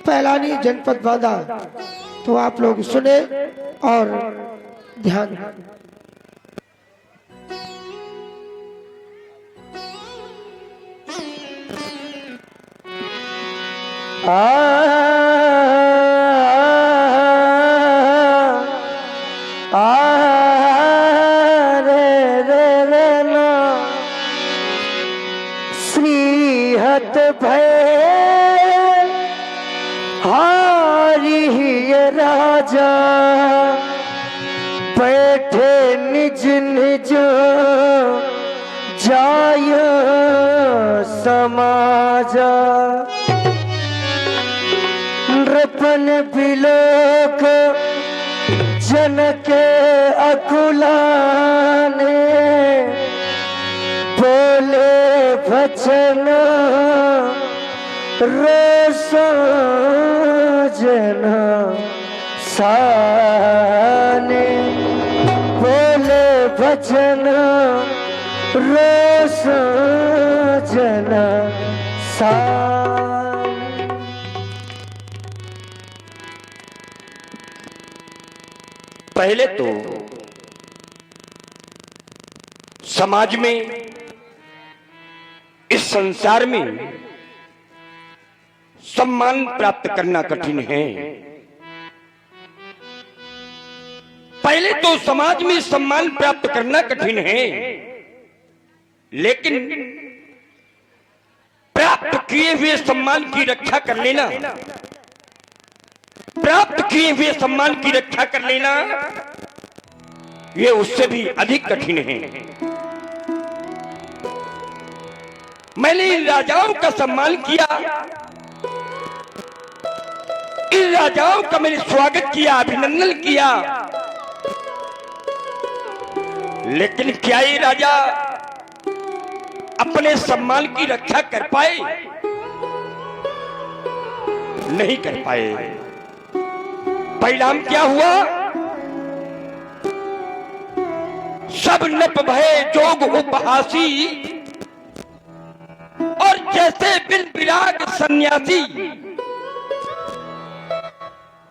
पैलानी जनपद बांदा। तो आप लोग सुने और ध्यान। श्रीहत भय हारी ये राजा बैठे निज निज जाय समाजा। नृपन बिलोक जनक अकुलाने बोले भजन रोष जन साने। बोले भजन रोष जन साने। पहले तो समाज में, इस संसार में सम्मान प्राप्त करना कठिन है। पहले तो समाज में सम्मान प्राप्त करना कठिन है, लेकिन प्राप्त किए हुए सम्मान की रक्षा कर लेना, प्राप्त किए हुए सम्मान की रक्षा कर लेना, यह उससे भी अधिक कठिन है। मैंने इन राजाओं का सम्मान किया, इन राजाओं का मैंने स्वागत किया, अभिनंदन किया, लेकिन क्या ये राजा अपने सम्मान की रक्षा कर पाए? नहीं कर पाए। परिणाम क्या हुआ? सब नप भये जोग उपहासी और जैसे बिन विराग सन्यासी,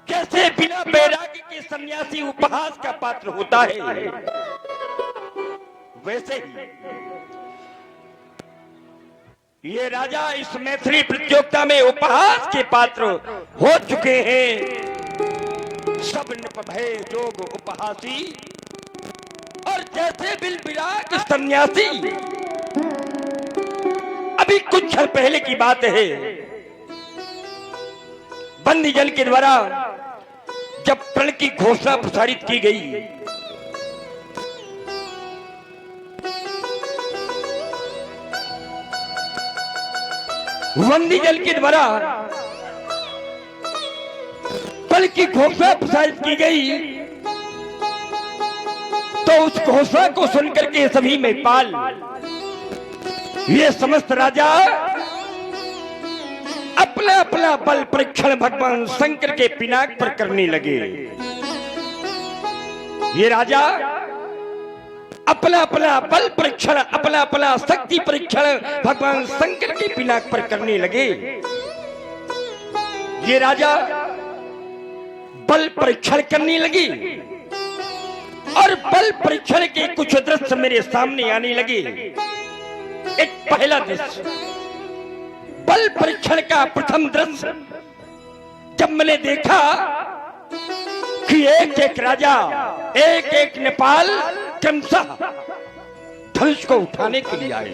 जैसे बिना बैराग के सन्यासी उपहास का पात्र होता है, वैसे ही ये राजा इस मैथिली प्रतियोगिता में उपहास के पात्र हो चुके हैं। सब नप भये जोग उपहासी और जैसे बिन विराग सन्यासी। अभी कुछ क्षण पहले की बात है, बंदी जन के द्वारा जब प्रण की घोषणा प्रसारित की गई, बंदी जन के द्वारा प्रण की घोषणा प्रसारित की गई, तो उस घोषणा को सुनकर के सभी में पाल ये समस्त राजा अपना अपना बल परीक्षण भगवान शंकर के पिनाक पर करने लगे। ये राजा अपना अपना बल परीक्षण, अपना अपना शक्ति परीक्षण भगवान शंकर के पिनाक पर करने लगे। ये राजा बल परीक्षण करने लगी और बल परीक्षण के कुछ दृश्य मेरे सामने आने लगे। एक पहला दृश्य, बल परीक्षण का प्रथम दृश्य जब मैंने देखा कि एक एक राजा, एक एक नेपाल क्रमशः धनुष को उठाने के लिए आए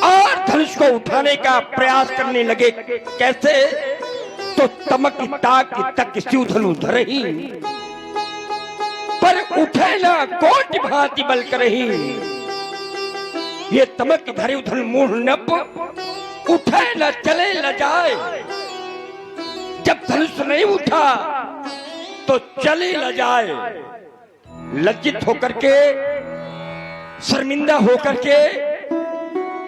और धनुष को उठाने का प्रयास करने लगे। कैसे? तो तमक ताक तक शिव धनु धरही, पर उठे ना कोटि भांति बल करही। ये तमक धरे धन मूढ़ नप, उठे न चले न जाए। जब धनुष नहीं उठा तो चले न जाए। लज्जित होकर के, शर्मिंदा होकर के,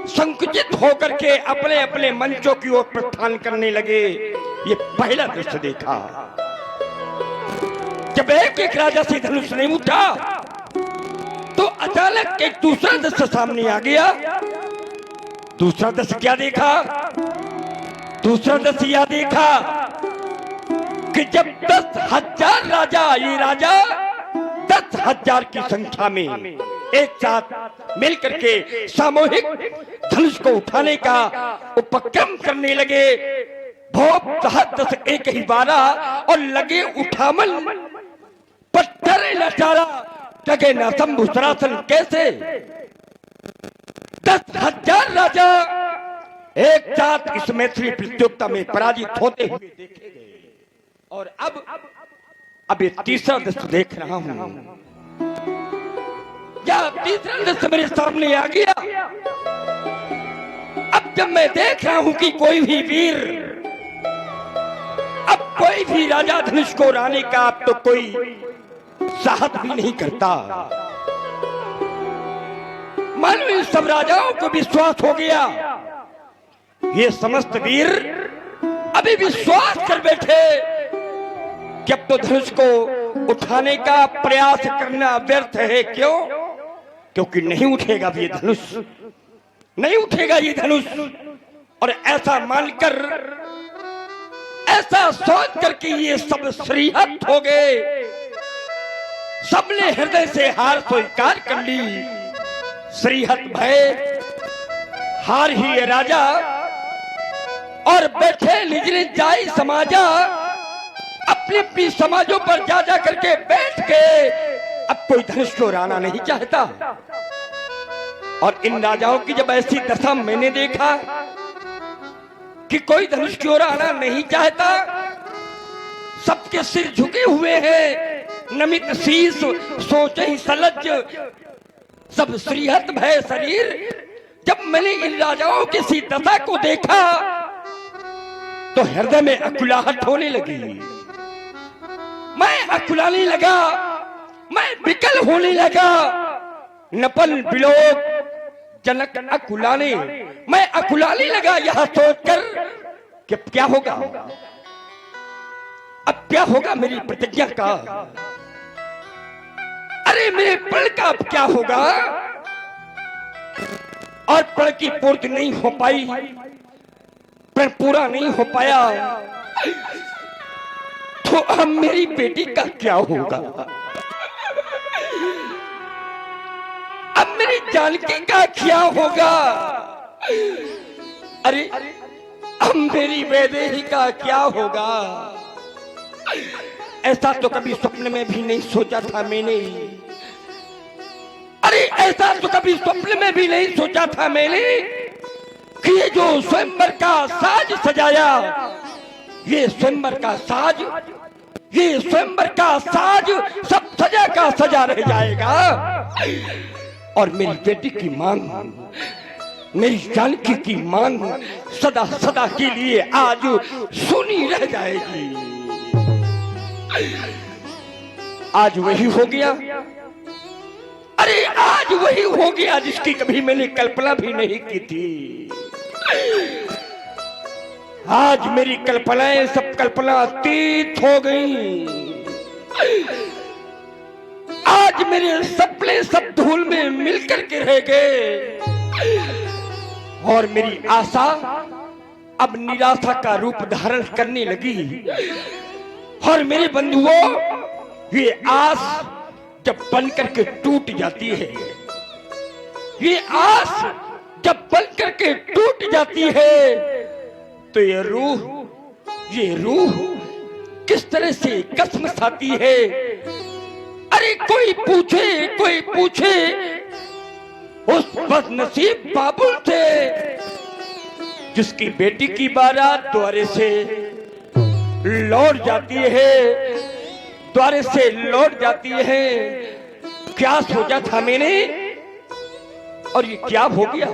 संकुचित होकर के अपने अपने मंचों की ओर प्रस्थान करने लगे। ये पहला दृश्य देखा। जब एक एक राजा से धनुष नहीं उठा तो अचानक एक दूसरा दृश्य सामने आ गया। दूसरा दृश्य क्या देखा? दूसरा दृश्य यह देखा कि जब 10,000 राजा, ये राजा 10,000 की संख्या में एक साथ मिलकर के सामूहिक धनुष को उठाने का उपक्रम करने लगे। भोप दस एक ही 12 और लगे उठामल, पत्थर नचारा जगे न शंभु सरासन कैसे। 10,000 राजा एक साथ इस मैत्री प्रतियोगिता में पराजित होते हुए देखे गए। और अब ये तीसरा दृश्य देख रहा हूं, क्या तीसरा दृश्य मेरे सामने आ गया। अब जब मैं देख रहा हूं कि कोई भी वीर, अब कोई भी राजा धनुष को उड़ाने का अब तो कोई साहस भी नहीं करता। मानो इन सब राजाओं को विश्वास हो गया, ये समस्त वीर अभी विश्वास कर बैठे कि अब तो धनुष को उठाने का प्रयास करना व्यर्थ है। क्यों? क्योंकि नहीं उठेगा ये धनुष, नहीं उठेगा ये धनुष। और ऐसा मानकर, ऐसा सोच कर कि ये सब श्रीहत हो गए, सबने हृदय से हार स्वीकार कर ली। श्रीहत भय, हार ही ये राजा और बैठे निज निज जाई समाजा, अपनी अपनी समाजों पर जा जा करके बैठ के अब कोई धनुष को उड़ाना नहीं चाहता। और इन राजाओं की जब ऐसी दशा मैंने देखा कि कोई धनुष की ओर आना नहीं चाहता, सबके सिर झुके हुए हैं, नमित शीश सोचे ही सलज्ज, सब श्रीहत भय शरीर। जब मैंने इन राजाओं की सी दशा को देखा तो हृदय में अकुलाहट होने लगी। मैं अकुलाने लगा, मैं विकल होने लगा। नपल बिलोक जनक अकुलाने, मैं अकुलाने लगा यह सोचकर कि क्या होगा, अब क्या होगा मेरी प्रतिज्ञा का। अरे मेरे प्रण का अब क्या होगा। और प्रण की पूर्ति नहीं हो पाई, प्रण पूरा नहीं हो पाया तो अब मेरी बेटी का क्या होगा, अब मेरी जानकी का क्या होगा। अरे अब मेरी वैदेही का क्या होगा। ऐसा तो कभी स्वप्न में भी नहीं सोचा था मैंने। अरे ऐसा तो कभी स्वप्न में भी नहीं सोचा था मैंने कि ये जो स्वयंवर का साज सजाया, ये स्वयंवर का साज, ये स्वयंवर का साज सब सजा का सजा रह जाएगा। और मेरी बेटी की मांग, मेरी जानकी की मांग सदा सदा के लिए आज सुनी रह जाएगी। आज वही हो गया, अरे आज वही हो गया जिसकी कभी मैंने कल्पना भी नहीं की थी। आज मेरी कल्पनाएं सब कल्पना अतीत हो गई। आज मेरे सपने सब धूल में मिलकर के रह गए और मेरी आशा अब निराशा का रूप धारण करने लगी। और मेरे बंधुओं, ये आस जब बन करके टूट जाती है, ये आस जब बन करके टूट जाती है तो ये रूह किस तरह से कसम खाती है। अरे कोई पूछे उस बदनसीब बाबुल से जिसकी बेटी की बारात द्वारे से लौट जाती है, द्वारे से लौट जाती है। क्या सोचा था मैंने और ये क्या हो गया।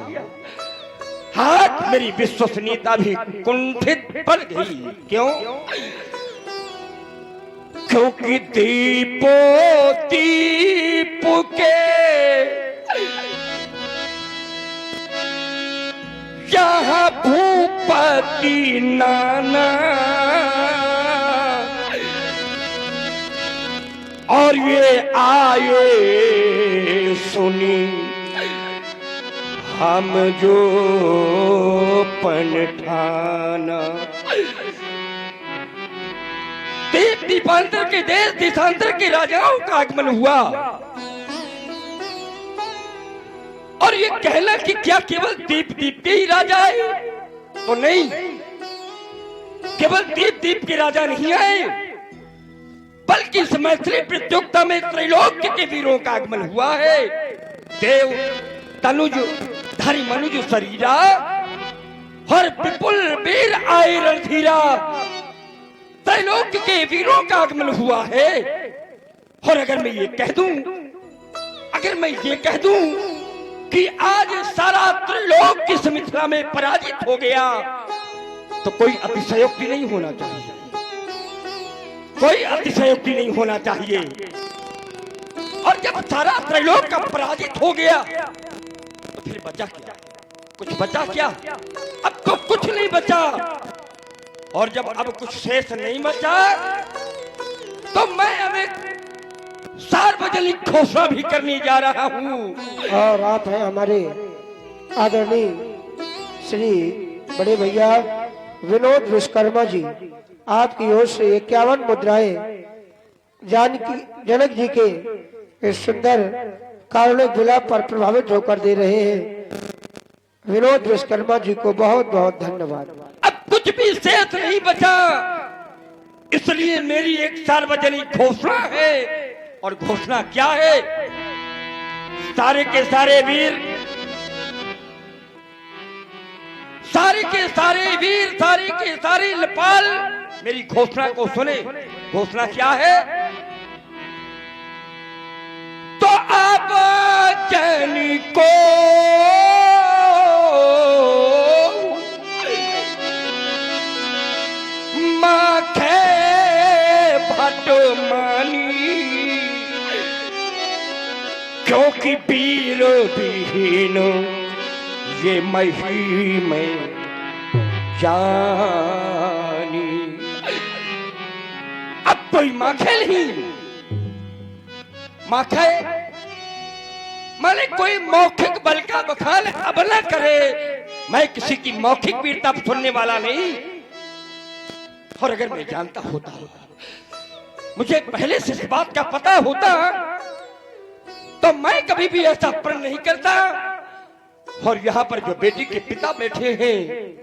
हाथ मेरी विश्वसनीयता भी कुंठित पड़ गई। क्यों? क्योंकि दीपो दीप के यहाँ भूपति नाना और ये आए सुनी हम जो पन ठाना। दीप दीपांतर के देश देशांतर के राजाओं का आगमन हुआ और ये कहना कि क्या केवल दीप दीप के ही राजा आए? तो नहीं, केवल दीप दीप के राजा नहीं आए, बल्कि इस मैथिली प्रतियोगिता में त्रैलोक्य के वीरों का आगमन हुआ है। देव तनुज धरि मनुज शरीरा और विपुल वीर आए रणधीरा। त्रैलोक्य के वीरों का आगमन हुआ है। और अगर मैं ये कह दूं कि आज सारा त्रैलोक्य इस मिथिला में पराजित हो गया, तो कोई अतिशयोक्ति नहीं होना चाहिए, कोई अतिशयोक्ति नहीं होना चाहिए। और जब सारा त्रैलोक का पराजित हो गया, तो फिर बचा क्या? कुछ बचा क्या? अब तो कुछ नहीं बचा। और जब अब कुछ शेष नहीं बचा, तो मैं अब एक सार्वजनिक घोषणा भी करने जा रहा हूँ। और आप हैं हमारे आदरणीय श्री बड़े भैया विनोद विश्वकर्मा जी। आपकी ओर से 51 मुद्राएं जनक जी के इस सुंदर कारुणिक विलाप पर प्रभावित होकर दे रहे हैं। विनोद विश्वकर्मा जी को बहुत बहुत धन्यवाद। अब कुछ भी शेष नहीं बचा, इसलिए मेरी एक सार्वजनिक घोषणा है। और घोषणा क्या है? सारे के सारे वीर, सारे के सारे वीर, सारे के सारे लपाल मेरी घोषणा को सुने। घोषणा क्या है? तो आप जन को माखे भट मानी, क्योंकि वीर विहीन ये मही में जानी। अब कोई माखे नहीं, माखे माने कोई मौखिक बल का बखान अब न करे। मैं किसी की मौखिक वीरता सुनने वाला नहीं। और अगर मैं जानता होता, मुझे पहले से इस बात का पता होता, तो मैं कभी भी ऐसा प्रण नहीं करता। और यहाँ पर जो बेटी के पिता बैठे हैं,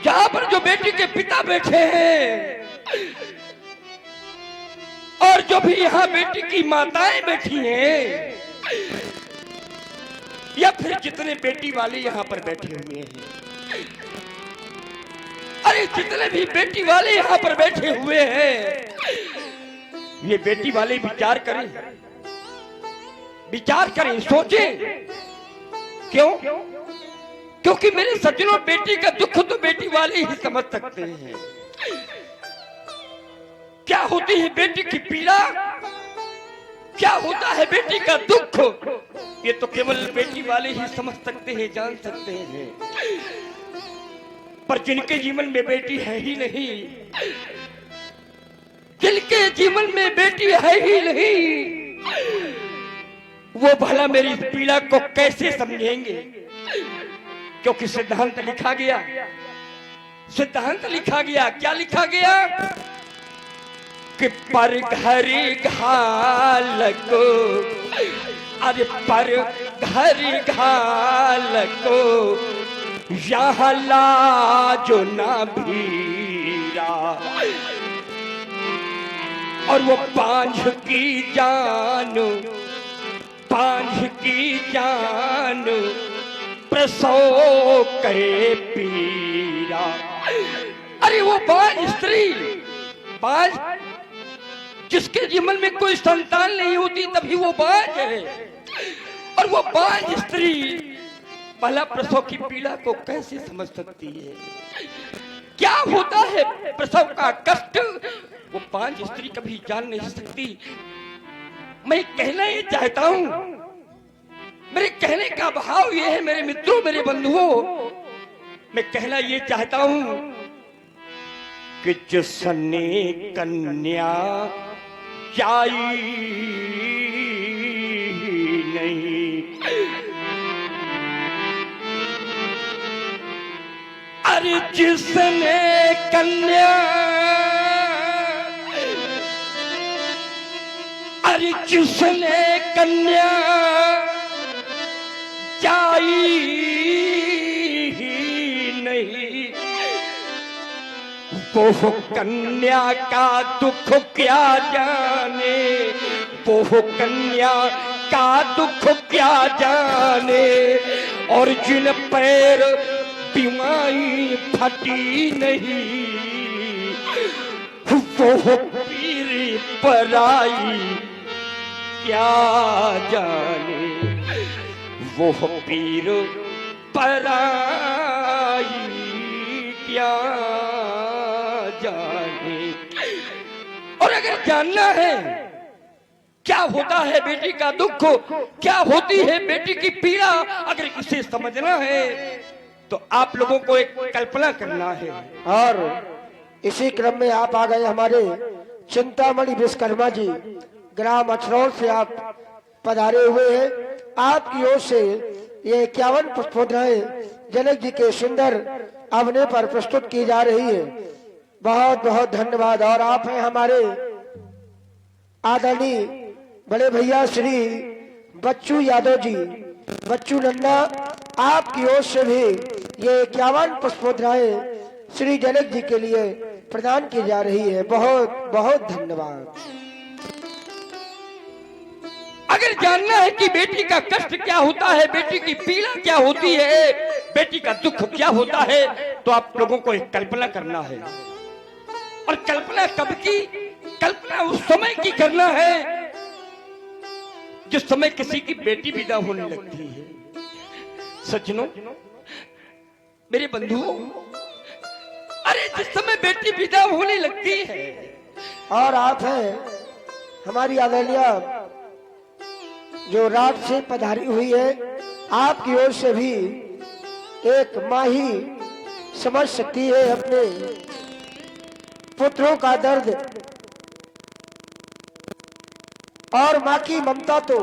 यहाँ पर जो बेटी के पिता बैठे हैं, और जो भी यहाँ बेटी की माताएं बैठी हैं, या फिर जितने बेटी वाले यहाँ पर बैठे हुए हैं, अरे जितने भी बेटी वाले यहाँ पर बैठे हुए हैं, ये बेटी वाले विचार करें, विचार करें, सोचें। क्यों? क्योंकि मेरे सज्जनों, बेटी का दुख तो बेटी वाले ही समझ सकते हैं। क्या होती है बेटी की पीड़ा, क्या होता है बेटी का दुख, ये तो केवल बेटी वाले ही समझ सकते हैं, जान सकते हैं। पर जिनके जीवन में बेटी है ही नहीं, जिनके जीवन में बेटी है ही नहीं, वो भला मेरी इस पीड़ा को कैसे समझेंगे? क्योंकि सिद्धांत लिखा गया, सिद्धांत लिखा गया। क्या लिखा गया? कि पर घर घाल को, अरे पर घर घाल को यहाँ लाजो ना भीरा, और वो पांच की जान, पांच की जान प्रसव करे पीरा। अरे वो बांझ स्त्री, बांझ जिसके जीवन में कोई संतान नहीं होती, तभी वो बांझ है। और वो बांझ स्त्री भला प्रसव की पीड़ा को कैसे समझ सकती है? क्या होता है प्रसव का कष्ट, वो बांझ स्त्री कभी जान नहीं सकती। मैं कहना ये चाहता हूं, मेरे कहने का भाव ये है मेरे मित्रों, मेरे बंधुओं, मैं कहना ये चाहता हूं कि जिसने कन्या चाही नहीं, अरे जिसने कन्या, अरे जिसने कन्या जाई ही नहीं, वो कन्या का दुख क्या जाने, वो कन्या का दुख क्या जाने। और जिन पैर बीमारी फटी नहीं, वो पीर पराई क्या जाने, वो पीर पराई क्या जाने। और अगर जानना है क्या होता है बेटी का दुख, क्या होती है बेटी की पीड़ा, अगर इसे समझना है तो आप लोगों को एक कल्पना करना है। और इसी क्रम में आप आ गए हमारे चिंतामणि विश्वकर्मा जी, ग्राम अछरौल से आप पधारे हुए हैं। आपकी ओर से ये 51 पुष्पोद्राएं जनक जी के सुंदर अभिनय पर प्रस्तुत की जा रही है। बहुत बहुत धन्यवाद। और आप हैं हमारे आदरणीय बड़े भैया श्री बच्चू यादव जी, बच्चू नन्ना, आपकी ओर से भी ये 51 पुष्पोद्राएं श्री जनक जी के लिए प्रदान की जा रही है। बहुत बहुत धन्यवाद। अगर जानना है कि बेटी का कष्ट क्या होता है, बेटी की पीड़ा क्या होती है, बेटी का दुख क्या होता है, तो आप लोगों को एक कल्पना करना है। और कल्पना कब की? कल्पना उस समय की करना है जिस समय किसी की बेटी विदा होने लगती है। सज्जनों, मेरे बंधुओं, अरे जिस समय बेटी विदा होने लगती है। और आप हैं हमारी आदरणीय जो रात से पधारी हुई है, आपकी ओर से भी एक माँ ही समझ सकती है अपने पुत्रों का दर्द। और माँ की ममता तो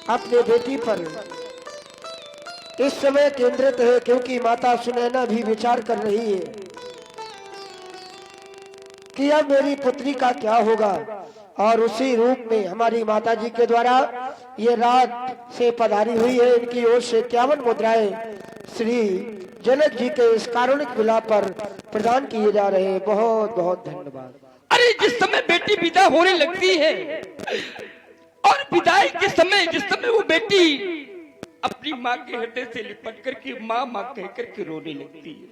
अपने बेटी पर इस समय केंद्रित है, क्योंकि माता सुनैना भी विचार कर रही है कि अब मेरी पुत्री का क्या होगा। और उसी रूप में हमारी माता जी के द्वारा ये रात से पधारी हुई है। इनकी ओर से 51 मुद्राएं श्री जनक जी के इस कारुणिक विलाप पर प्रदान किए जा रहे हैं। बहुत बहुत धन्यवाद। अरे जिस समय बेटी विदा होने लगती है और विदाई के समय जिस समय वो बेटी अपनी माँ के हृदय से लिपट करके माँ माँ कह करके रोने लगती है,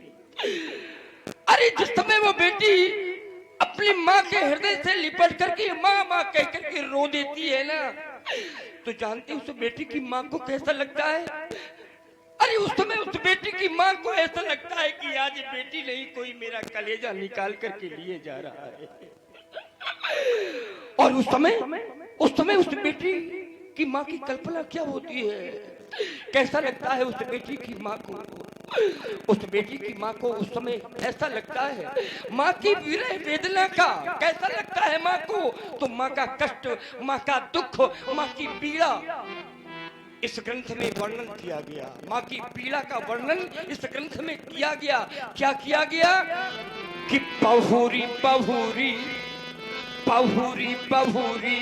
अरे जिस समय वो बेटी अपनी माँ के हृदय से लिपट करके माँ माँ कह करके रो देती है ना, तो जानते उस बेटी की माँ को कैसा लगता है? अरे उस समय उस बेटी की माँ को ऐसा लगता है कि आज बेटी नहीं, कोई मेरा कलेजा निकाल करके लिए जा रहा है। और उस समय उस बेटी की माँ की कल्पना क्या होती है, कैसा लगता है उस बेटी की माँ को? उस बेटी की माँ को उस समय ऐसा लगता है, माँ की विरह वेदना का कैसा लगता है माँ को? तो माँ का कष्ट, माँ का दुख, माँ की पीड़ा इस ग्रंथ में वर्णन किया गया। माँ की पीड़ा का वर्णन इस ग्रंथ में किया गया। क्या किया गया कि पहुरी पहुरी पहुरी पहुरी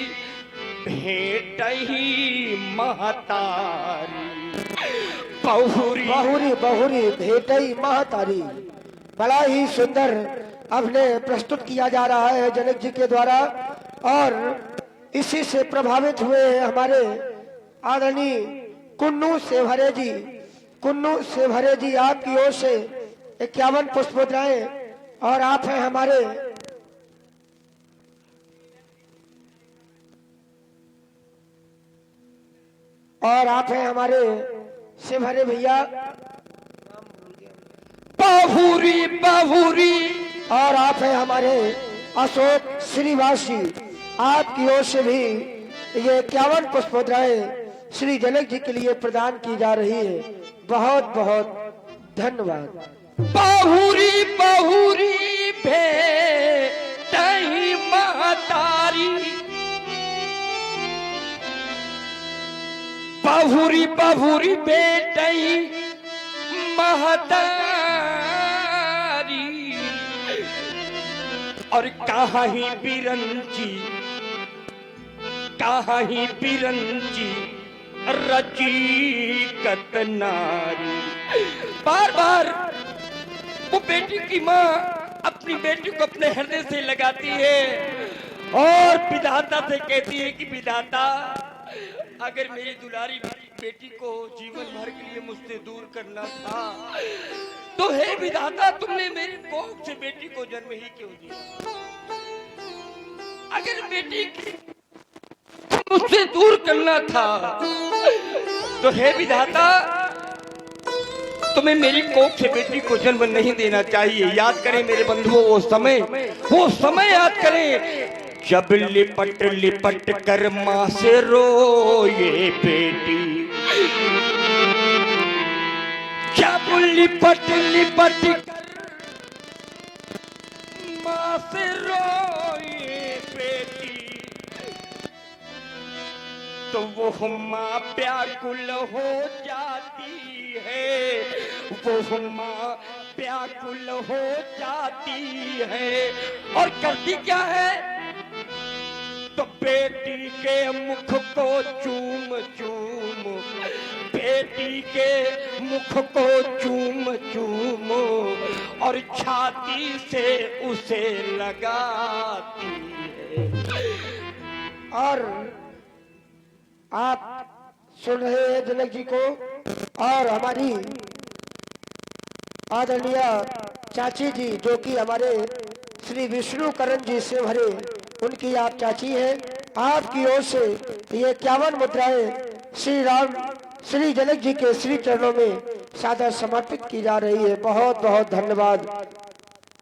भेट ही महतारी, पहुरी बहुरी बहुरी भेटई महतारी। बड़ा ही सुंदर अभिनय प्रस्तुत किया जा रहा है जनक जी के द्वारा। और इसी से प्रभावित हुए हमारे आदरणीय कुन्नू सेवहरे जी। कुन्नू सेवहरे जी, आपकी ओर से 51 पुष्पोद्राएं। और आप हैं हमारे सेवहरे भैया पहुरी पहुरी। और आप हैं हमारे अशोक श्रीवासी। आपकी ओर से भी ये 51 पुष्पोद्राएं श्री जनक जी के लिए प्रदान की जा रही है। बहुत बहुत धन्यवाद। पहुरी पहुरी भेटई महतारी, पहुरी पहुरी भेटई महतारी और कहाँ ही बिरंची, कहाँ ही बिरंची रची कतनारी। बार बार वो बेटी की माँ अपनी बेटी को अपने हृदय से लगाती है और विधाता से कहती है कि विधाता, अगर मेरी दुलारी बेटी को जीवन भर के लिए मुझसे दूर करना था तो हे विधाता, तुमने मेरी कोख से बेटी को जन्म ही क्यों दिया? अगर बेटी मुझसे दूर करना था तो हे विधाता, तुम्हें मेरी कोख से बेटी को जन्म नहीं देना चाहिए। याद करें मेरे बंधुओं वो समय याद करें जब लिपट लिपट कर माँ से रोए बेटी, जब लिपट लिपट कर माँ से रोए बेटी, तो वो माँ व्याकुल हो जाती है, वो माँ व्याकुल हो जाती है और करती क्या है? तो बेटी के मुख को चूम चूम, बेटी के मुख को चूम चूम और छाती से उसे लगाती है। और आप सुन रहे हैं जनक जी को, और हमारी आदरणीय चाची जी जो कि हमारे श्री विष्णु करण जी से भरे, उनकी आप चाची हैं। आपकी ओर से ये 51 मुद्राएं श्री राम श्री जनक जी के श्री चरणों में सादर समर्पित की जा रही है। बहुत बहुत धन्यवाद।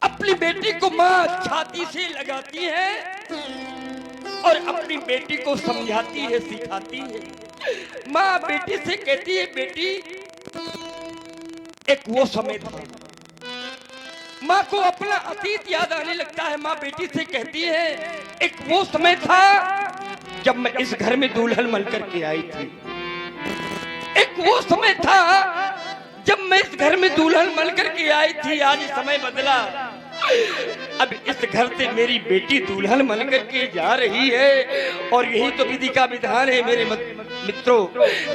अपनी बेटी को माँ छाती से लगाती है और अपनी बेटी को समझाती है, सिखाती है। माँ बेटी से कहती है, बेटी एक वो समय था, माँ को अपना अतीत याद आने लगता है। माँ बेटी से कहती है, एक वो समय था जब मैं इस घर में दुल्हन बनकर के आई थी, एक वो समय था जब मैं इस घर में दुल्हन बनकर के आई थी। आज समय बदला, अब इस घर से मेरी बेटी दुल्हन बनकर के जा रही है और यही तो विधि का विधान है मेरे मित्रों,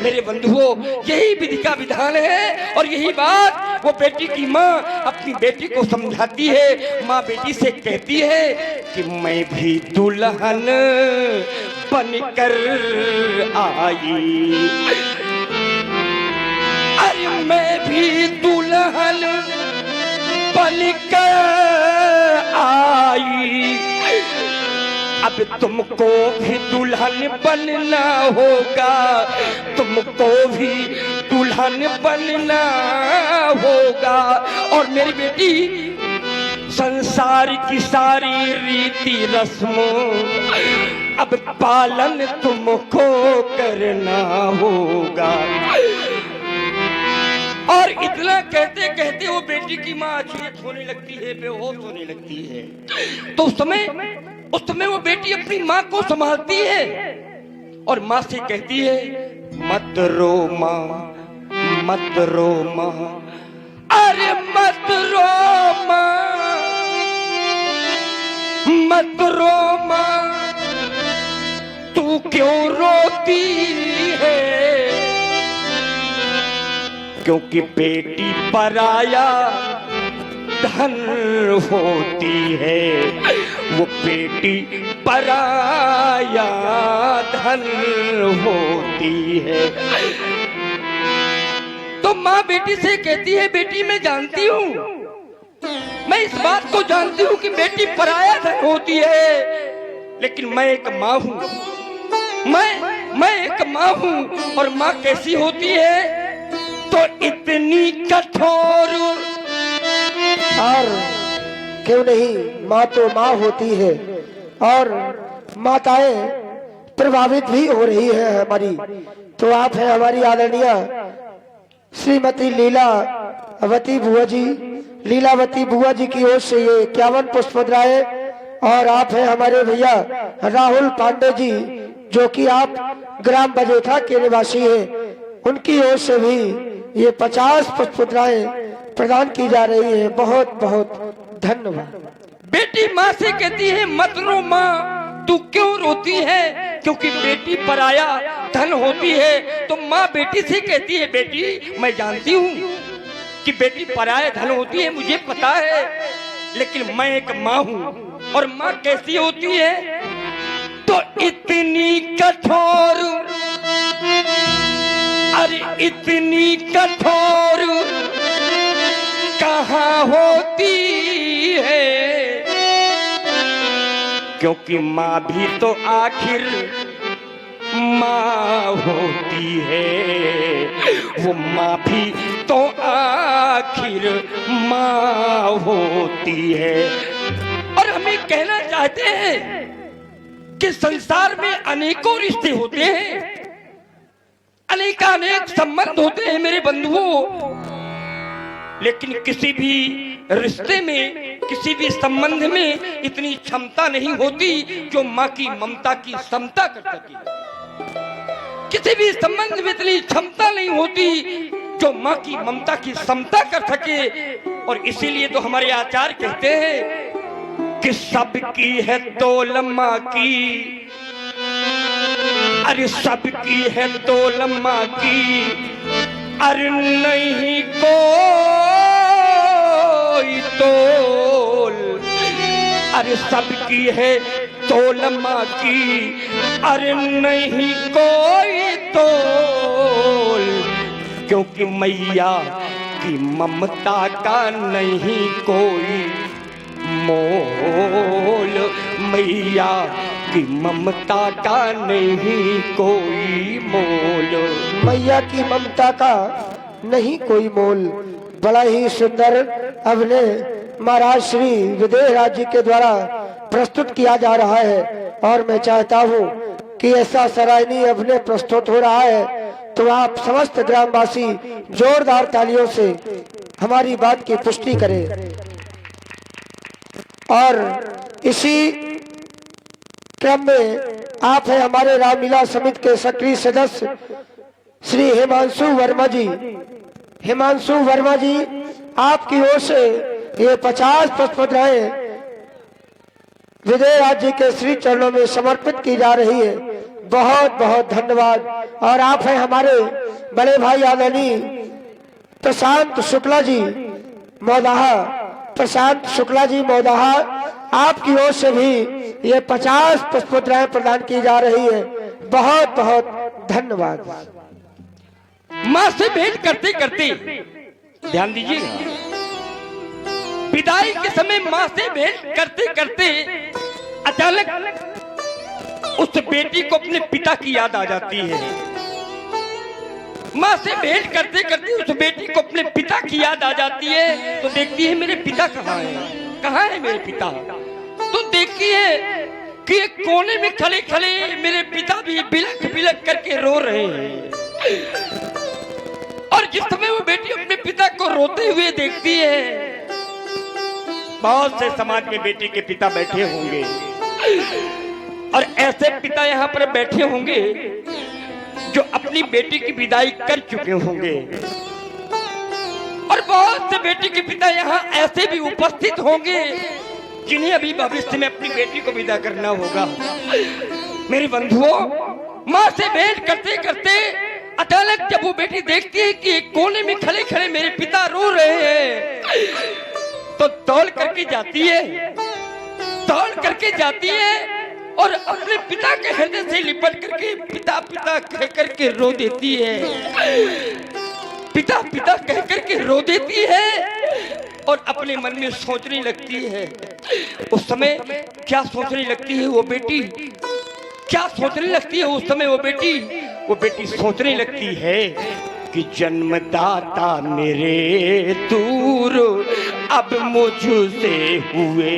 मेरे बंधुओं, यही विधि का विधान है। और यही बात वो बेटी की माँ अपनी बेटी को समझाती है। माँ बेटी से कहती है कि मैं भी दुल्हन बनकर आई, अरे मैं भी दुल्हन बनकर आई, अब तुमको भी दुल्हन बनना होगा, तुमको भी दुल्हन बनना होगा। और मेरी बेटी संसार की सारी रीति रस्म अब पालन तुमको करना होगा। और इतना कहते कहते वो बेटी की माँ अचेत होने लगती है, बेहोश होने लगती है। तो उस समय वो बेटी अपनी माँ को संभालती है और माँ से कहती है, मत रो माँ, मत रो माँ, अरे मत रो माँ, मत रो माँ, तू क्यों रोती है? क्योंकि बेटी पराया धन होती है, वो बेटी पराया धन होती है। तो माँ बेटी से कहती है, बेटी मैं जानती हूँ, मैं इस बात को जानती हूँ कि बेटी पराया धन होती है, लेकिन मैं एक माँ हूँ, मैं एक माँ हूँ। और माँ कैसी होती है? तो इतनी कठोर। और क्यों नहीं, माँ तो माँ होती है और माताएं प्रभावित भी हो रही है हमारी। तो आप है हमारी आदरणीय श्रीमती लीलावती बुआ जी, लीलावती बुआ जी की ओर से ये 51 पुष्प मुद्राएं। और आप है हमारे भैया राहुल पांडे जी जो कि आप ग्राम बजेठा के निवासी हैं, उनकी ओर से भी ये 50 पुष्पमुद्राएं प्रदान की जा रही है। बहुत बहुत धन्यवाद। बेटी माँ से कहती है मत रो माँ, तू क्यों रोती है? क्योंकि बेटी पराया धन होती है। तो माँ बेटी से कहती है बेटी मैं जानती हूँ कि बेटी पराया धन होती है, मुझे पता है, लेकिन मैं एक माँ हूँ। और माँ कैसी होती है? तो इतनी कठोर, अरे इतनी कठोर कहाँ होती है, क्योंकि माँ भी तो आखिर माँ होती है, वो माँ भी तो आखिर माँ होती है। और हम ये कहना चाहते हैं कि संसार में अनेकों रिश्ते होते हैं, अनेक संबंध होते हैं मेरे बंधुओं, लेकिन किसी भी रिश्ते में, किसी भी संबंध में इतनी क्षमता नहीं होती जो माँ की ममता की समता कर सके। किसी भी संबंध में इतनी क्षमता नहीं होती जो माँ की ममता की समता कर सके। और इसीलिए तो हमारे आचार्य कहते हैं कि सबकी है तोल माँ की, अरे सबकी है तोल माँ की, अरे नहीं कोई तोल, अरे सबकी है तोल माँ की, अरे नहीं कोई तोल, क्योंकि मैया की ममता का नहीं कोई मोल, मैया की ममता का नहीं कोई मोल। मैया की ममता का नहीं कोई मोल। बड़ा ही सुंदर अभिनय महाराज श्री विदेहराज जी के द्वारा प्रस्तुत किया जा रहा है। और मैं चाहता हूँ कि ऐसा सराहनीय अभिनय प्रस्तुत हो रहा है तो आप समस्त ग्रामवासी जोरदार तालियों से हमारी बात की पुष्टि करें। और इसी क्रम में आप है हमारे रामलीला समिति के सक्रिय सदस्य श्री हिमांशु वर्मा जी। हिमांशु वर्मा जी, आपकी ओर से ये 50 पुष्पमुद्राएं विदेहराज जी के श्री चरणों में समर्पित की जा रही है। बहुत बहुत धन्यवाद। और आप है हमारे बड़े भाई आदरणीय प्रशांत शुक्ला जी मौदाहा, प्रशांत शुक्ला जी मौदाहा, आपकी ओर से भी ये 50 पुष्पमुद्राएं प्रदान की जा रही है। बहुत बहुत धन्यवाद। माँ से भेंट करते करते ध्यान दीजिएगा, विदाई के समय माँ से भेंट करते करते अचानक उस बेटी को अपने पिता की याद आ जाती है। माँ से भेंट करते करते उस बेटी को अपने पिता की याद आ जाती है। तो देखती है मेरे पिता कहाँ है, कहाँ है मेरे पिता। तो देखती है कि एक कोने में खड़े खड़े मेरे पिता भी बिलख बिलख करके रो रहे हैं। और जिस समय वो बेटी अपने पिता को रोते हुए देखती है, बहुत से समाज में बेटी के पिता बैठे होंगे और ऐसे पिता यहाँ पर बैठे होंगे जो अपनी बेटी की विदाई कर चुके होंगे। और बहुत से बेटी के पिता यहाँ ऐसे भी उपस्थित होंगे जिन्हें अभी भविष्य में अपनी बेटी को विदा करना होगा। मेरे बंधुओं, माँ से भेंट करते करते अचानक जब वो बेटी देखती है कि एक कोने में खड़े खड़े मेरे पिता रो रहे हैं, तो दौड़ करके जाती है, दौड़ करके जाती है और अपने पिता के हृदय से लिपट करके पिता पिता कह करके रो देती है। पिता पिता कह करके रो देती है और अपने मन में सोचने लगती है। उस समय क्या सोचने लगती है वो बेटी, क्या सोचने लगती है उस समय वो बेटी सोचने लगती है कि जन्मदाता मेरे दूर अब मुझसे हुए,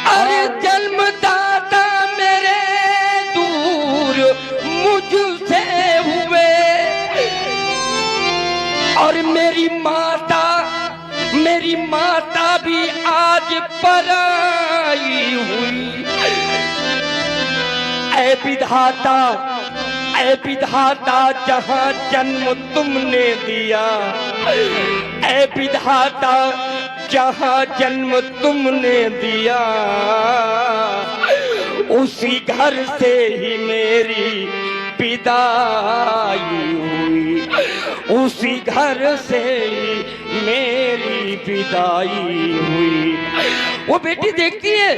अरे जन्मदाता मेरे दूर मुझसे हुए और मेरी माता भी आज पराई हुई। विधाता, ऐ विधाता जहां जन्म तुमने दिया, ऐ विधाता जहां जन्म तुमने दिया, उसी घर से ही मेरी विदाई हुई, उसी घर से ही मेरी विदाई हुई। वो बेटी देखती है,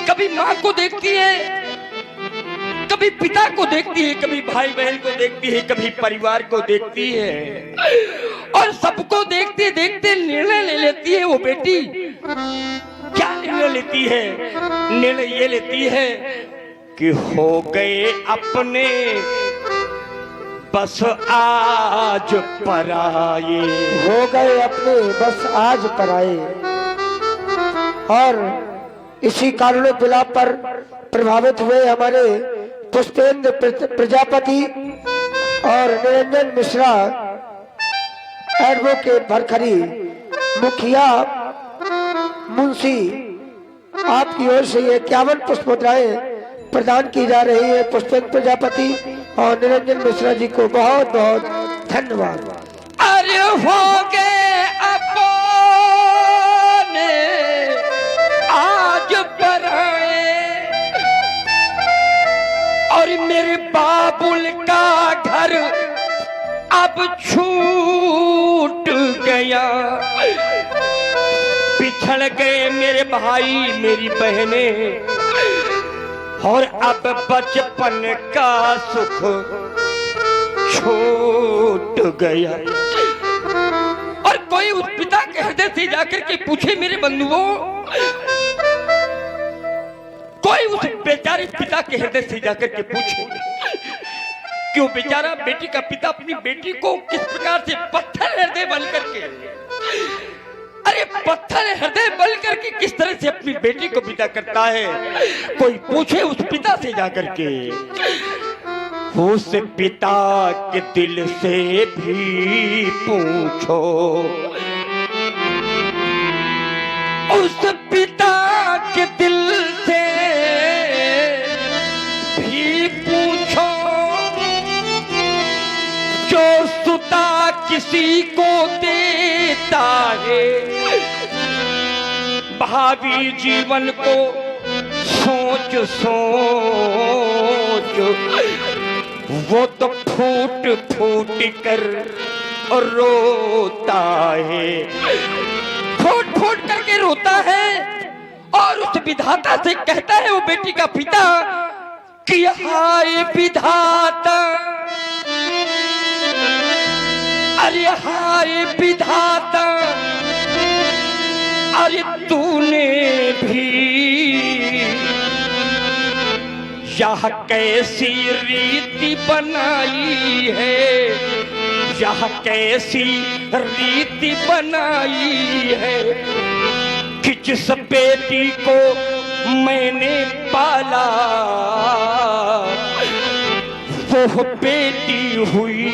कभी माँ को देखती है, कभी पिता को देखती है, कभी भाई बहन को देखती है, कभी परिवार को देखती है, और सबको देखते देखते निर्णय ले लेती है वो बेटी। क्या निर्णय लेती है? निर्णय ये लेती है कि हो गए अपने बस आज पराये, हो गए अपने बस आज पराए। और इसी कारुण्य विलाप पर प्रभावित हुए हमारे पुष्पेंद्र प्रजापति और निरंजन मिश्रा, एडवोकेट भरखरी, मुखिया मुंशी, आपकी ओर से ये 51 पुष्प मुद्राएं प्रदान की जा रही है। पुष्पेंद्र प्रजापति और निरंजन मिश्रा जी को बहुत बहुत धन्यवाद। अरे हो गए अपने आज पराए, और मेरे बाबुल का घर अब छूट गया, बिछड़ गए मेरे भाई मेरी बहनें, और अब बचपन का सुख छूट गया। और कोई उस पिता के हृदय से जाकर के पूछे मेरे बंधुओं, कोई उस बेचारे पिता के हृदय से जाकर के पूछे कि वो बेचारा बेटी का पिता अपनी बेटी को किस प्रकार से पत्थर हृदय बन करके, अरे पत्थर हृदय बन करके किस तरह से अपनी बेटी को विदा करता है। कोई पूछे उस पिता से जाकर के, उस पिता के दिल से भी पूछो, उस पिता के दिल से भी पूछो, जो सुता किसी को देता है, भावी जीवन को सोच सोच, वो तो फूट फूट कर रोता है, फूट फूट करके रोता है, और उस विधाता से कहता है वो बेटी का पिता कि हाय विधाता, अरे हाय विधाता, अरे तूने भी यह कैसी रीति बनाई है, यह कैसी रीति बनाई है कि जिस बेटी को मैंने पाला वो बेटी हुई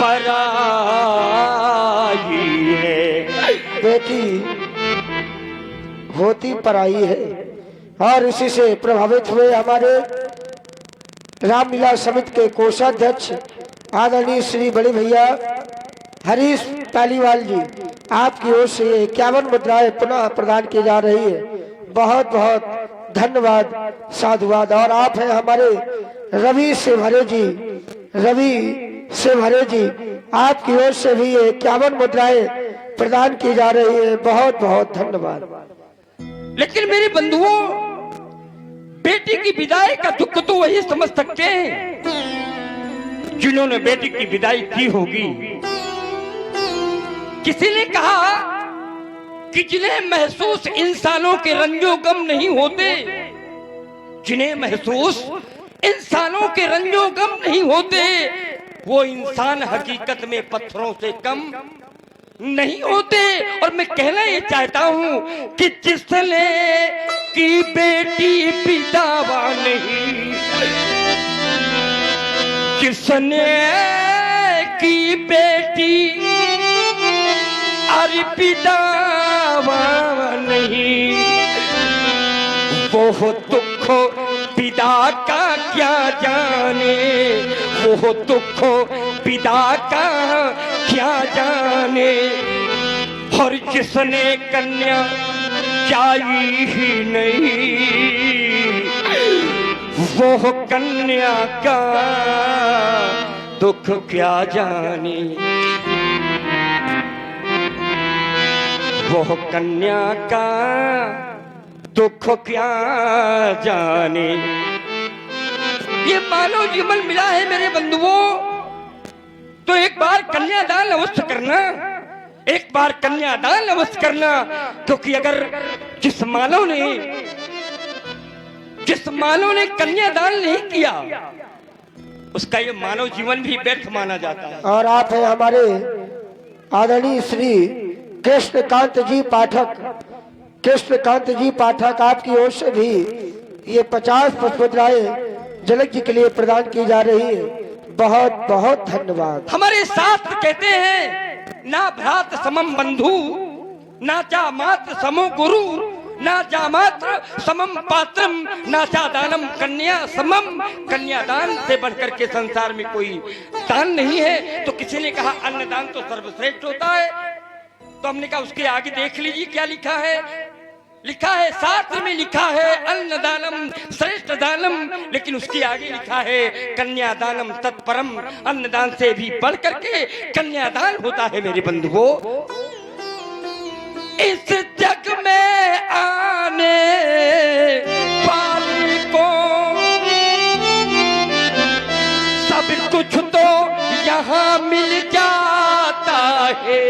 पराई है। बेटी होती पराई है। और इसी से प्रभावित हुए हमारे रामलीला समिति के कोषाध्यक्ष आदरणीय श्री बड़े भैया हरीश पालीवाल जी, आपकी ओर से 51 मुद्राएं पुनः प्रदान की जा रही है। बहुत बहुत धन्यवाद, साधुवाद। और आप हैं हमारे रवि से भरे जी, रवि से भरे जी, आपकी ओर से भी 51 मुद्राएं प्रदान की जा रही है। बहुत बहुत धन्यवाद। लेकिन मेरे बंधुओं, बेटी की विदाई का दुख तो वही समझ सकते हैं जिन्होंने बेटी की विदाई की होगी। किसी ने कहा कि जिन्हें महसूस इंसानों के रंजो गम नहीं होते, जिन्हें महसूस इंसानों के रंजो गम नहीं होते, वो इंसान हकीकत में पत्थरों से कम नहीं होते। और मैं कहना ये चाहता हूं कि जिसने की बेटी विदावा नहीं, जिसने की बेटी अरे विदावा नहीं, वो दुख पिता का क्या जाने, वो दुख पिता का क्या जाने। और जिसने कन्या चाही ही नहीं, वो कन्या का दुख क्या जाने, वो कन्या का दुख क्या जाने। ये मानव जीवन मिला है मेरे बंधुओं, तो एक बार कन्यादान अवश्य करना, एक बार कन्यादान अवश्य करना। क्योंकि अगर जिस मानव ने कन्यादान नहीं किया, उसका ये मानव जीवन भी व्यर्थ माना जाता है। और आप है हमारे आदरणीय श्री कृष्णकांत जी पाठक, कृष्णकांत जी पाठक, आपकी ओर से भी ये 50 पुष्पमुद्राएं जनक जी के लिए प्रदान की जा रही है। बहुत बहुत धन्यवाद। हमारे शास्त्र कहते हैं, ना भ्रात समम बंधु, ना चा मात्र समो गुरु, ना जा मात्र समम पात्रम, ना चा दानम कन्या समम। कन्यादान से बढ़कर के संसार में कोई दान नहीं है। तो किसी ने कहा अन्नदान तो सर्वश्रेष्ठ होता है, तो हमने कहा उसके आगे देख लीजिए क्या लिखा है। लिखा है, शास्त्र में लिखा है अन्नदानम श्रेष्ठ दानम, लेकिन उसके आगे लिखा है कन्यादानम तत्परम। अन्नदान से भी बढ़ करके कन्यादान होता है मेरे बंधुओं। इस जग में आने वाले को सब कुछ तो यहाँ मिल जाता है,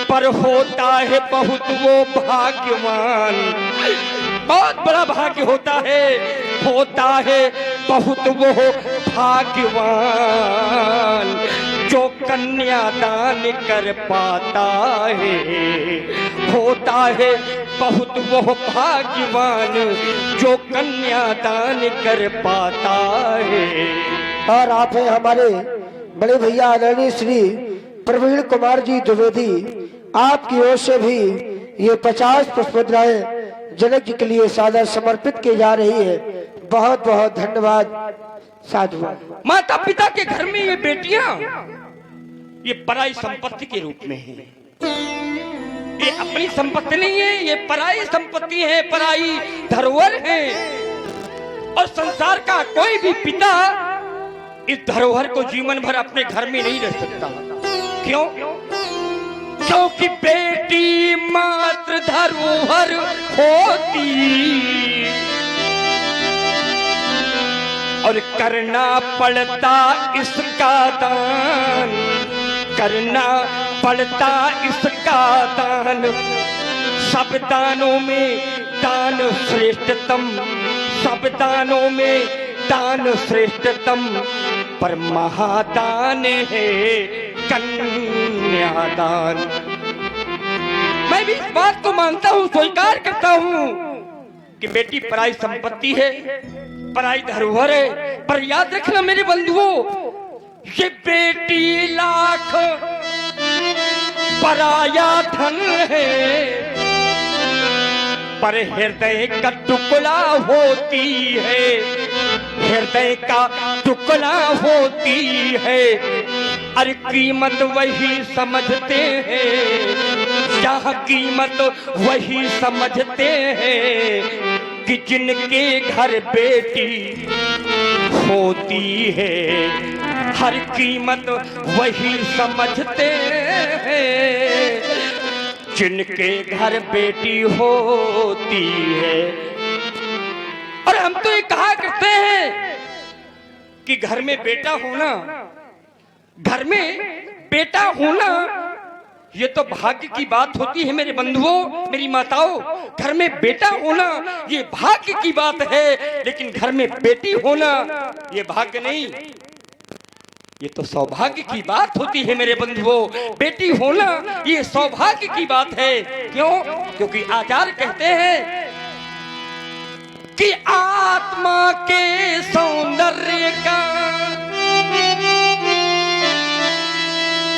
पर होता है बहुत वो भाग्यवान, बहुत बड़ा भाग्य होता है बहुत वो भाग्यवान, जो कन्यादान कर पाता है। होता है बहुत वो भाग्यवान, जो कन्यादान कर पाता है। और आप है हमारे बड़े भैया आदरणीय श्री प्रवीण कुमार जी द्विवेदी, आपकी ओर से भी ये 50 पुष्पमुद्राएं जनक जी के लिए सादर समर्पित की जा रही है। बहुत बहुत धन्यवाद। साधु। माता पिता के घर में ये बेटियां ये पराई संपत्ति के रूप में है। ये अपनी संपत्ति नहीं है, ये पराई संपत्ति है, पराई धरोहर है। और संसार का कोई भी पिता इस धरोहर को जीवन भर अपने घर में नहीं रह सकता। क्यों? क्योंकि बेटी मात्र धरोहर होती और करना पड़ता इसका दान, करना पड़ता इसका दान। सब दानों में दान श्रेष्ठतम, सब दानों में दान श्रेष्ठतम, पर महादान है कन्यादान। मैं भी इस बात को मानता हूँ, स्वीकार करता हूँ कि बेटी पराई संपत्ति है, पराई धरोहर है। पर याद रखना मेरे बंधुओं, ये बेटी लाख पराया धन है, पर हृदय का टुकड़ा होती है, हृदय का टुकड़ा होती है। अरे कीमत वही समझते हैं, जहाँ कीमत वही समझते हैं कि जिनके घर बेटी होती है। हर कीमत वही समझते हैं जिनके घर बेटी होती है। और हम तो ये कहा करते हैं कि घर में बेटा होना, घर में बेटा होना ये तो भाग्य की बात होती है मेरे बंधुओं, मेरी माताओं। घर में बेटा होना ये भाग्य की बात है, लेकिन घर में बेटी होना ये भाग्य नहीं, ये तो सौभाग्य की बात होती है मेरे बंधुओं। बेटी होना ये सौभाग्य की बात है। क्यों? क्योंकि आचार्य कहते हैं कि आत्मा के सौंदर्य का,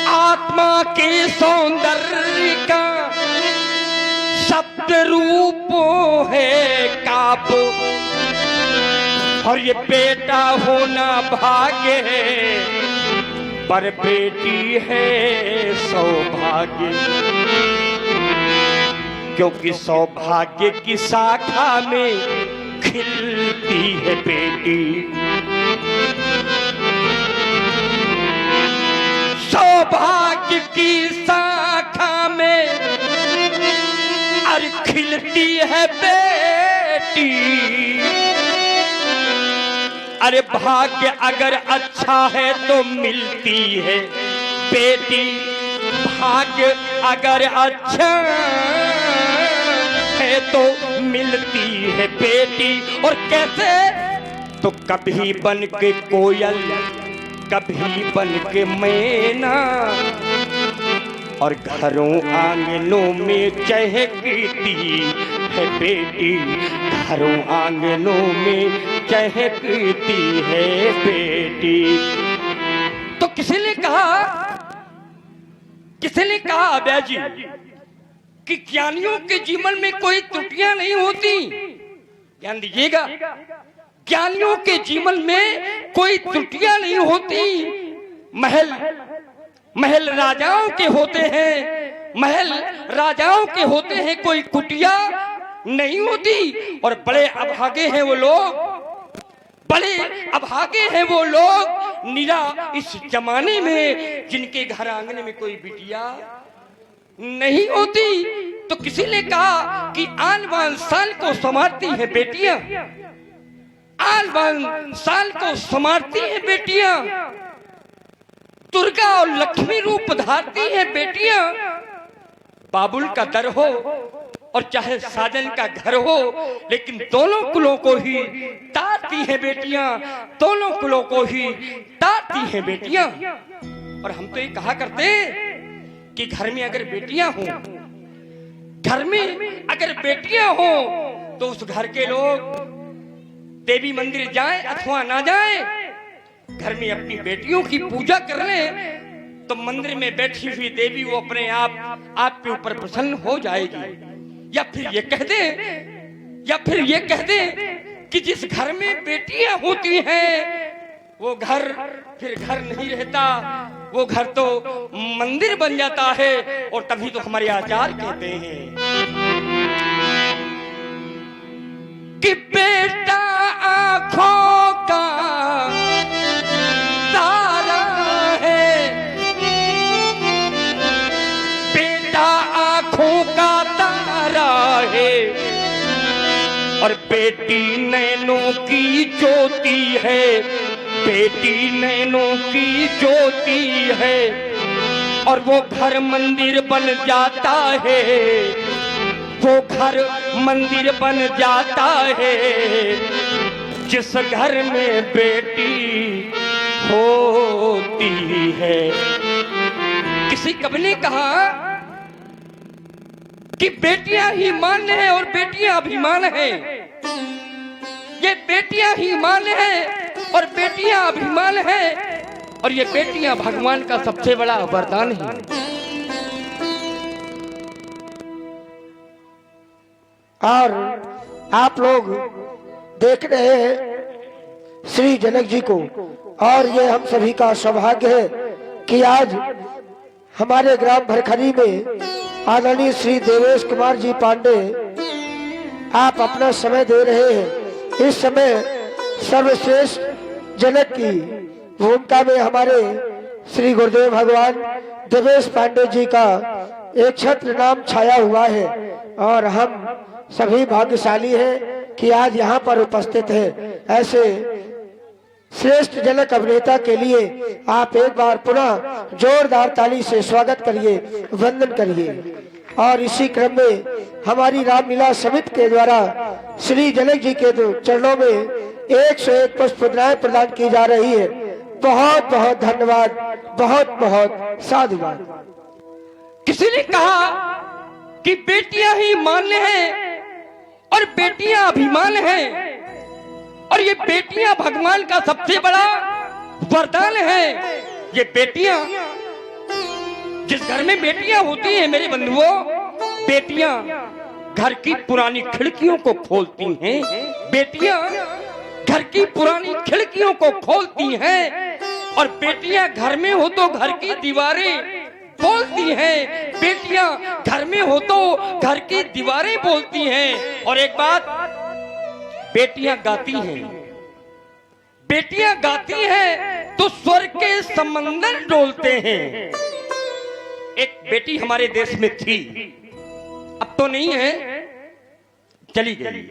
आत्मा के सौंदर्य का शब्द रूप है का आप, और ये बेटा होना भाग्य है, पर बेटी है सौभाग्य। क्योंकि सौभाग्य की शाखा में खिलती है बेटी, सौभाग्य की शाखा में अरे खिलती है बेटी। अरे भाग्य अगर अच्छा है तो मिलती है बेटी, भाग्य अगर अच्छा है तो मिलती है बेटी। और कैसे? तो कभी बन के कोयल, कभी बन के मैना, और घरों आंगनों में चहकती है बेटी, घरों आंगनों में चहकती है बेटी। तो किसी ने कहा अभय जी कि ज्ञानियों के जीवन में कोई त्रुटियां नहीं होती। ध्यान दीजिएगा, ज्ञानियों के जीवन में कोई त्रुटियां नहीं होती। महल राजाओं के होते हैं, महल राजाओं के होते हैं, कोई कुटिया नहीं होती। और बड़े अभागे हैं वो लोग, बड़े अभागे हैं वो लोग निरा इस जमाने में जिनके घर आंगन में कोई बिटिया नहीं होती। तो किसी ने कहा कि आन बान साल को संवारती है बेटियां, आन बान साल को संवारती है बेटियां, दुर्गा और लक्ष्मी रूप धारती है बेटियां। बाबुल का दर हो और चाहे साजन का घर हो, लेकिन दोनों कुलों को ही तारती है बेटियां, दोनों कुलों को ही तारती है बेटियां। और हम तो ये कहा करते कि घर में अगर बेटियां हो, घर में अगर बेटियां हो, तो उस घर के लोग देवी मंदिर जाएं अथवा ना जाएं, घर में अपनी बेटियों की पूजा कर ले, तो मंदिर में बैठी हुई देवी वो अपने आप आपके ऊपर प्रसन्न हो जाएगी। या फिर ये कह दे कि जिस घर में बेटियां होती हैं वो घर फिर घर नहीं रहता, वो घर तो मंदिर बन जाता है। और तभी तो हमारे आचार्य कहते हैं कि बेटा आंखों का तारा है, बेटा आंखों का तारा है, और बेटी नैनों की ज्योति है, बेटी नैनों की ज्योति है। और वो घर मंदिर बन जाता है, वो घर मंदिर बन जाता है, जिस घर में बेटी होती है। किसी कवि ने कहा कि बेटियां ही मान है और बेटियां अभिमान है। ये बेटियां ही मान है और बेटियां अभिमान है, और ये बेटियां भगवान का सबसे बड़ा वरदान है। और आप लोग देख रहे हैं श्री जनक जी को, और ये हम सभी का सौभाग्य है कि आज हमारे ग्राम भरखरी में आदरणीय श्री देवेश कुमार जी पांडे आप अपना समय दे रहे हैं। इस समय सर्वश्रेष्ठ जनक की भूमिका में हमारे श्री गुरुदेव भगवान देवेश पांडे जी का एक छत्र नाम छाया हुआ है, और हम सभी भाग्यशाली हैं कि आज यहाँ पर उपस्थित हैं। ऐसे श्रेष्ठ जनक अभिनेता के लिए आप एक बार पुनः जोरदार ताली से स्वागत करिए, वंदन करिए। और इसी क्रम में हमारी रामलीला समिति के द्वारा श्री जनक जी के चरणों में 101 पुष्पमालाएं प्रदान की जा रही है। बहुत बहुत धन्यवाद, बहुत बहुत साधुवाद। किसी ने कहा कि बेटियां ही मान्य हैं और बेटियां अभिमान हैं, और ये बेटियां भगवान का सबसे बड़ा वरदान है। ये बेटियां, जिस घर में बेटियां होती हैं मेरे बंधुओं, बेटियां घर की पुरानी खिड़कियों को खोलती हैं, बेटियां घर की पुरानी खिड़कियों को खोलती हैं, और बेटियां घर में हो तो घर की दीवारें बोलती हैं, बेटियां घर में हो तो घर की दीवारें बोलती हैं। और एक बात, बेटियां गाती हैं, बेटियां गाती हैं तो स्वर्ग के समंदर डोलते हैं। एक बेटी हमारे देश में थी, अब तो नहीं है, चली गई,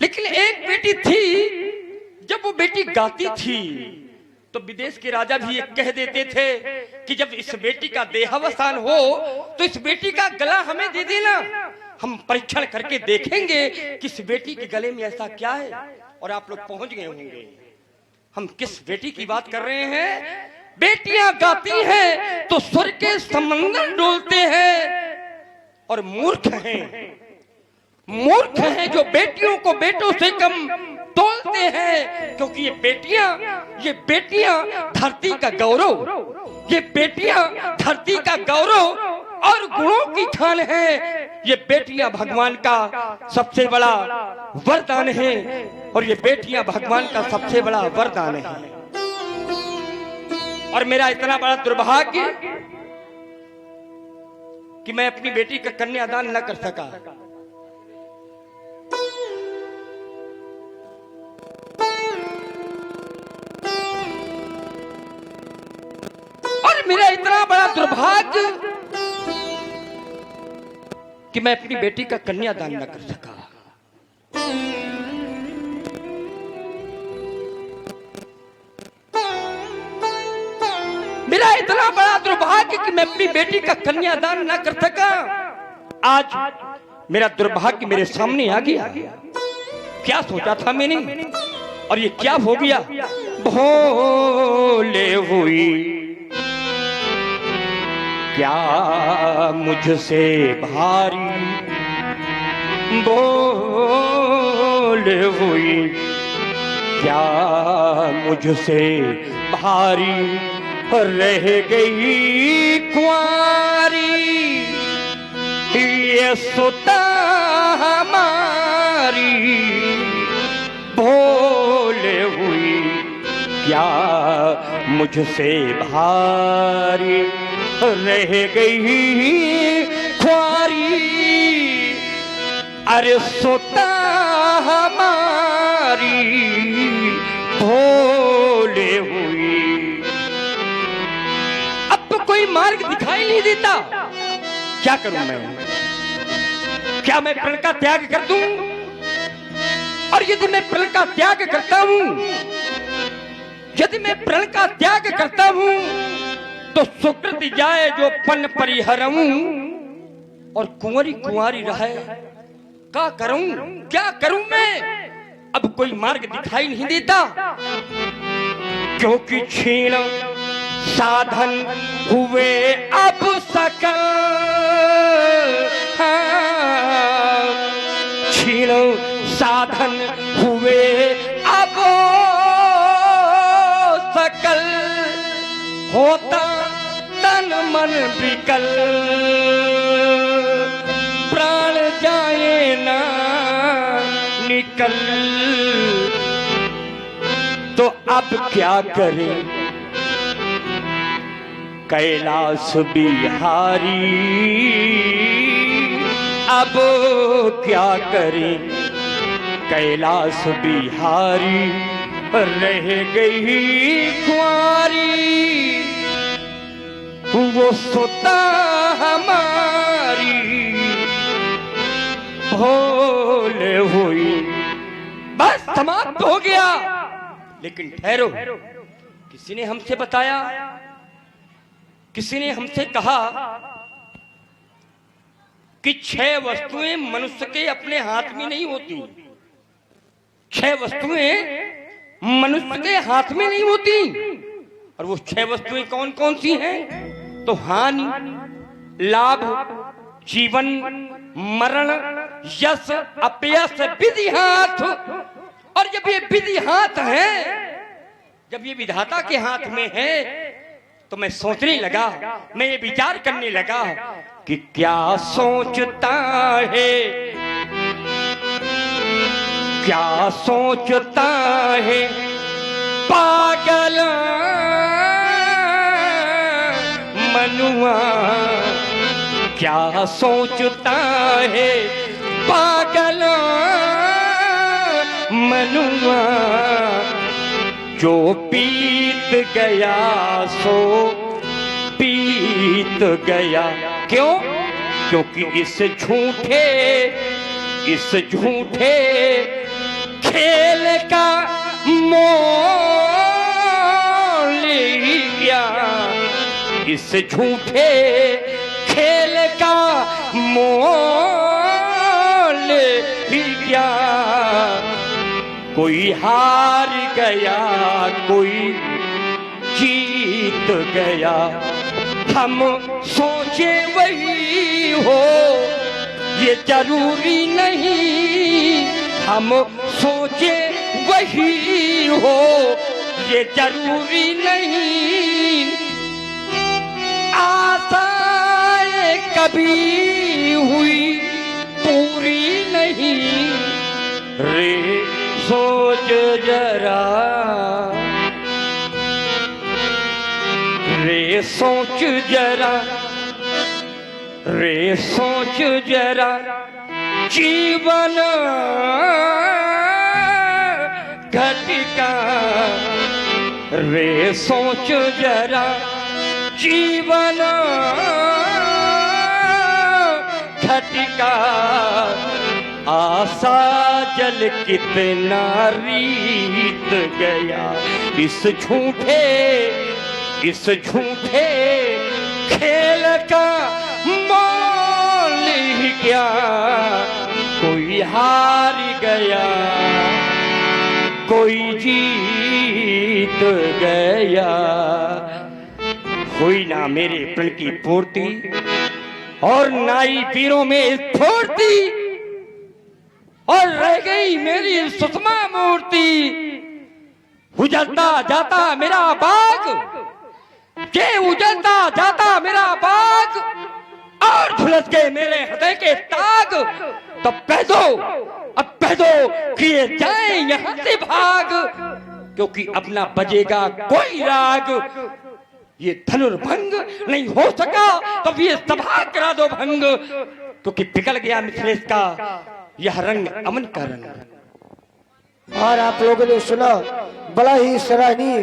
लेकिन एक बेटी थी। जब वो बेटी गाती थी तो विदेश के राजा भी ये कह देते थे कि जब इस बेटी का देहावसान हो तो इस बेटी का गला हमें दे देना, हम परीक्षण करके देखेंगे कि इस बेटी के गले में ऐसा क्या है। और आप लोग पहुंच गए होंगे हम किस बेटी की बात कर रहे हैं। बेटियां गाती हैं तो स्वर्ग के समंदर डोलते हैं। और मूर्ख हैं जो बेटियों को बेटों से कम तोलते हैं, क्योंकि ये बेटियां धरती का गौरव, ये बेटियां धरती का गौरव और गुणों की खान है। ये बेटियां भगवान का सबसे बड़ा वरदान है, और ये बेटियां भगवान का सबसे बड़ा वरदान है। और मेरा इतना बड़ा दुर्भाग्य कि मैं अपनी बेटी का कन्यादान न कर सका। और मेरा इतना बड़ा दुर्भाग्य कि मैं अपनी बेटी का कन्यादान न कर सका। मेरा इतना बड़ा दुर्भाग्य कि मैं अपनी बेटी का कन्यादान न कर सका। आज मेरा दुर्भाग्य मेरे सामने आ गया। क्या सोचा था मैंने और ये क्या हो गया। भोले हुई क्या मुझसे भारी, भोले हुई क्या मुझसे भारी, रह गई कुंवारी ये सुता हमारी। भोले हुई क्या मुझसे भारी, रह गई कुंवारी, अरे सुता हमारी भोले हुई। कोई मार्ग दिखाई नहीं देता, क्या करूं मैं। क्या मैं प्रण का त्याग कर दूं। और यदि मैं प्रण का त्याग करता हूं, यदि मैं प्रण का त्याग करता हूं तो सुकृति जाए जो पन परिहरऊं, और कुंवरी कुंवारी रहे क्या करूं, क्या करूं मैं। अब कोई मार्ग दिखाई नहीं देता, क्योंकि छीन साधन हुए अब सकल, छीन साधन हुए अब सकल, होता तन मन विकल, प्राण जाए ना निकल। तो अब क्या करें कैलाश बिहारी, अब क्या करें कैलाश बिहारी, रह गई कुंवारी वो सुता हमारी। भोले हुई बस समाप्त हो गया। लेकिन ठहरो, किसी ने हमसे बताया, किसी ने हमसे कहा कि 6 वस्तुएं मनुष्य के अपने हाथ में नहीं होती। 6 वस्तुएं मनुष्य के हाथ में नहीं होती। और वो 6 वस्तुएं कौन कौन सी हैं? तो हानि, लाभ, जीवन, मरण, यश, अपयश, विधि हाथ। और जब ये विधि हाथ है, जब ये विधाता के हाथ में है, तो मैं सोचने लगा, मैं ये विचार करने लगा कि क्या सोचता है, क्या सोचता है पागल मनुआ, क्या सोचता है पागल मनुआ, जो बीत गया सो बीत गया। क्यों? क्योंकि इस झूठे खेल का मोल ही गया, इस झूठे खेल का मोल ही गया। कोई हार गया, कोई जीत गया, हम सोचे वही हो ये जरूरी नहीं, हम सोचे वही हो ये जरूरी नहीं। आशाएं कभी हुई पूरी नहीं, रे सोच जरा, रे सोच जरा, रे सोच जरा, जीवन घटिका, रे सोच जरा, जीवन घटिका। आशा जल कितना रीत गया, इस झूठे खेल का मोल ही क्या। कोई हार गया, कोई जीत गया। हुई ना मेरे प्रण की पूर्ति और नाई वीरों में स्फूर्ति, और रह गई मेरी सुषमा मूर्ति। उजलता जाता मेरा बाग, के उजलता जाता मेरा बाग, और झुलस गए मेरे हृदय के ताग। तब कह दो, अब कह दो कि ये जाए यहाँ से भाग, क्योंकि अपना बजेगा कोई राग। ये धनुर्भंग नहीं हो सका तो ये सभा करा दो भंग, क्योंकि पिघल गया मिथिलेश का यह रंग अमन का रंग। और आप लोगों ने सुना बड़ा ही सराहनीय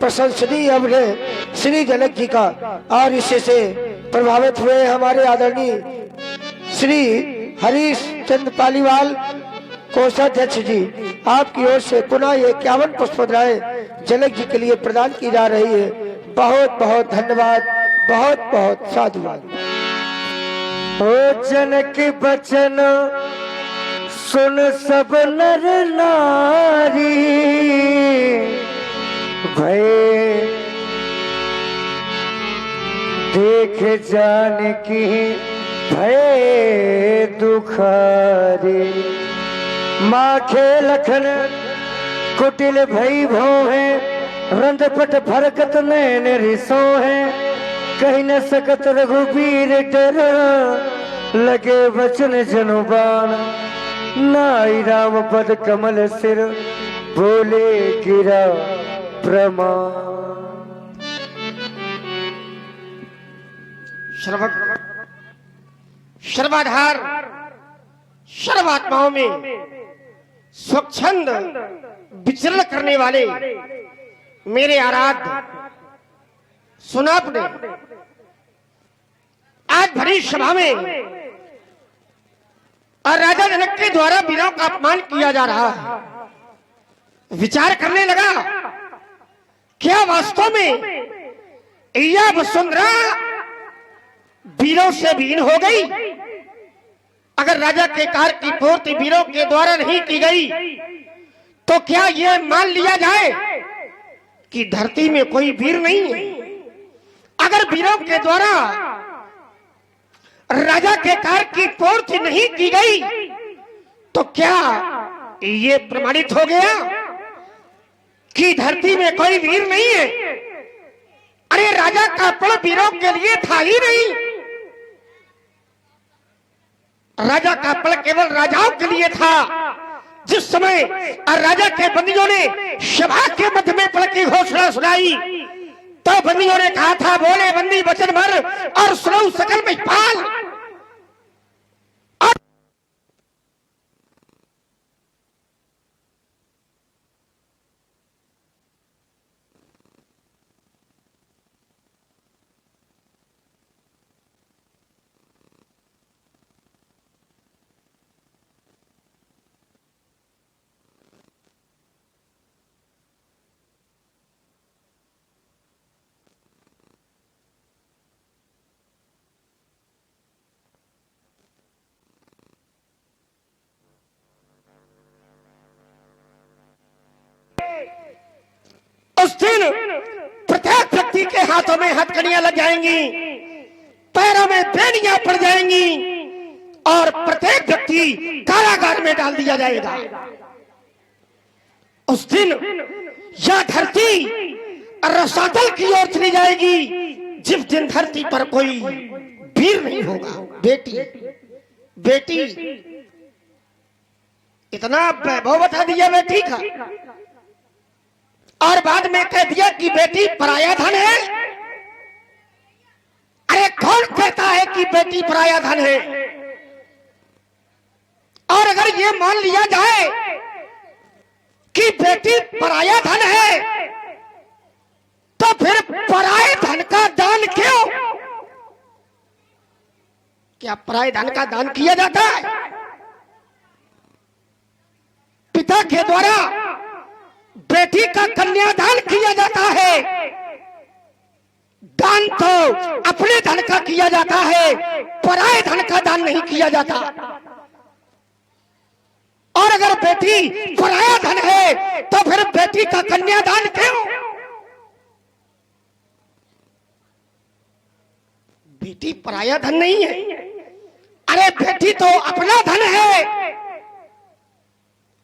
प्रशंसनीय अभिनय श्री जनक जी का, और इससे से प्रभावित हुए हमारे आदरणीय श्री हरीश चंद पालीवाल कोषाध्यक्ष जी। आपकी ओर से पुनः ये 51 पुष्पमालाएं जनक जी के लिए प्रदान की जा रही है। बहुत बहुत धन्यवाद, बहुत बहुत साधुवाद। ओ जनक बचन सुन सब नर नारी, भय देख जान की भय दुखारी। माखे लखन कुटिल भई भो है, रंधपट फरकत नैन रिसो है। कहीं न सकत रघुबीर डर, लगे वचन जनुबान। नाई राम पद कमल सिर, बोले गिरा प्रमाण। सर्वाधार सर्वात्माओं में स्वच्छंद विचरण करने वाले मेरे आराध्य, सुना आपने आज भरी सभा में और राजा जनक के द्वारा वीरों का अपमान किया जा रहा है। विचार करने लगा, क्या वास्तव में यह वसुंधरा वीरों से भिन्न हो गई? अगर राजा के कार्य की पूर्ति वीरों के द्वारा नहीं की गई तो क्या यह मान लिया जाए कि धरती में कोई वीर नहीं है? अगर वीरों के द्वारा राजा के कार्य की पूर्ति नहीं की गई तो क्या ये प्रमाणित हो गया कि धरती में कोई वीर नहीं है? अरे ये राजा का पल वीरों के लिए था ही नहीं। राजा का पल केवल राजाओं के लिए था। जिस समय राजा के बंदियों ने सभा के मध्य में पल की घोषणा सुनाई तो बंदियों ने कहा था, बोले बंदी वचन भर और सुनो सकल महिपाल। उस दिन प्रत्येक व्यक्ति के हाथों में हथकड़ियां लग जाएंगी, पैरों में बेड़ियां पड़ जाएंगी और प्रत्येक व्यक्ति कारागार में डाल दिया जाएगा। उस दिन यह धरती रसातल की ओर चली जाएगी, जिस दिन धरती पर कोई वीर नहीं होगा। बेटी बेटी इतना वैभव बता दिया बेटी का, और बाद में कह दिया कि बेटी पराया धन है। अरे कौन कहता है कि बेटी पराया धन है? और अगर ये मान लिया जाए कि बेटी पराया धन है तो फिर पराये धन का दान क्यों? क्या पराये धन का दान किया जाता है? पिता के द्वारा बेटी का कन्यादान किया जाता है। दान तो अपने धन का किया जाता है, पराये धन का दान नहीं किया जाता। और अगर बेटी पराया धन है तो फिर बेटी का कन्यादान क्यों? बेटी पराया धन नहीं है। अरे बेटी तो अपना धन है।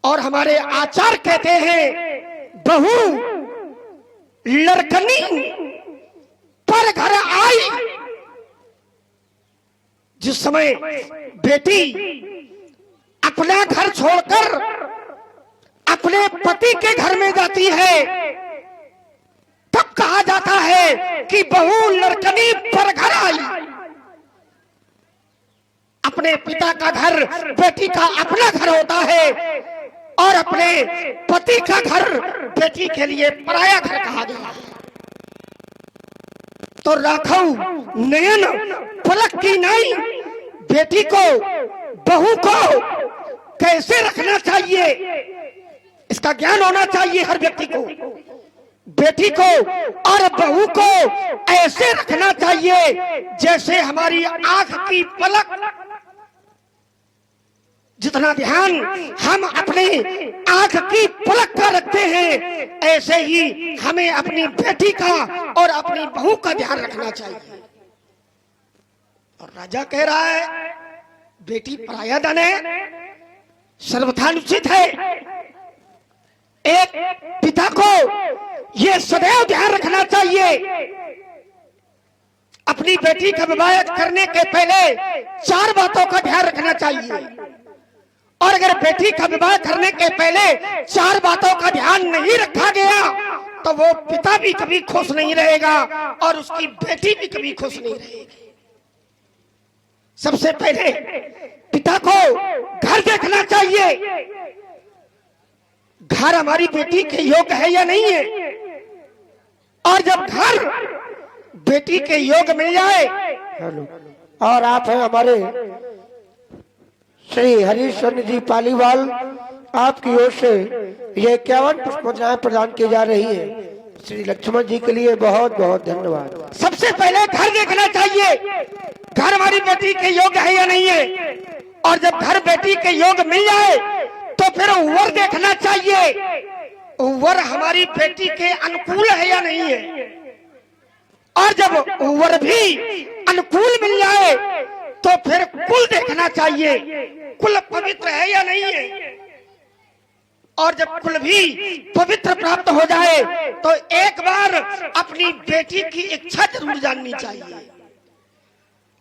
और हमारे आचार कहते हैं, बहू लड़कनी पर घर आई। जिस समय बेटी अपना घर छोड़कर अपने पति के घर में जाती है तब कहा जाता है कि बहू लड़कनी पर घर आई। अपने पिता का घर बेटी का अपना घर होता है और अपने पति का घर बेटी के लिए पराया घर कहा गया। तो राखऊ नयन पलक की नाई, बेटी को बहू को कैसे रखना चाहिए इसका ज्ञान होना चाहिए हर व्यक्ति को। बेटी को और बहू को ऐसे रखना चाहिए जैसे हमारी आंख की पलक। जितना ध्यान हम अपने आंख की पलक का रखते हैं, ऐसे ही हमें अपनी बेटी का और अपनी बहू का ध्यान रखना चाहिए। और राजा कह रहा है बेटी पराया धन है, सर्वथा अनुचित है। एक पिता को यह सदैव ध्यान रखना चाहिए, अपनी बेटी का विवाह करने के पहले 4 बातों का ध्यान रखना चाहिए। और अगर बेटी का विवाह करने के पहले 4 बातों का ध्यान नहीं रखा गया तो वो पिता भी कभी खुश नहीं रहेगा और उसकी बेटी भी कभी खुश नहीं रहेगी। सबसे पहले पिता को घर देखना चाहिए, घर हमारी बेटी के योग्य है या नहीं है। और जब घर बेटी के योग्य मिल जाए, और आप हैं हमारे श्री हरीश्वर जी पालीवाल, आपकी ओर से ये 51 पुष्पमालाएं प्रदान की जा रही है। श्री लक्ष्मण जी के लिए बहुत बहुत धन्यवाद। सबसे पहले घर देखना चाहिए, घर हमारी बेटी के योग्य है या नहीं है। और जब घर बेटी के योग्य मिल जाए तो फिर वर देखना चाहिए, वर हमारी बेटी के अनुकूल है या नहीं है। और जब वर भी अनुकूल मिल जाए तो फिर कुल देखना चाहिए, कुल पवित्र है या नहीं है। और जब कुल भी पवित्र प्राप्त हो जाए तो एक बार अपनी बेटी की इच्छा जरूर जाननी चाहिए।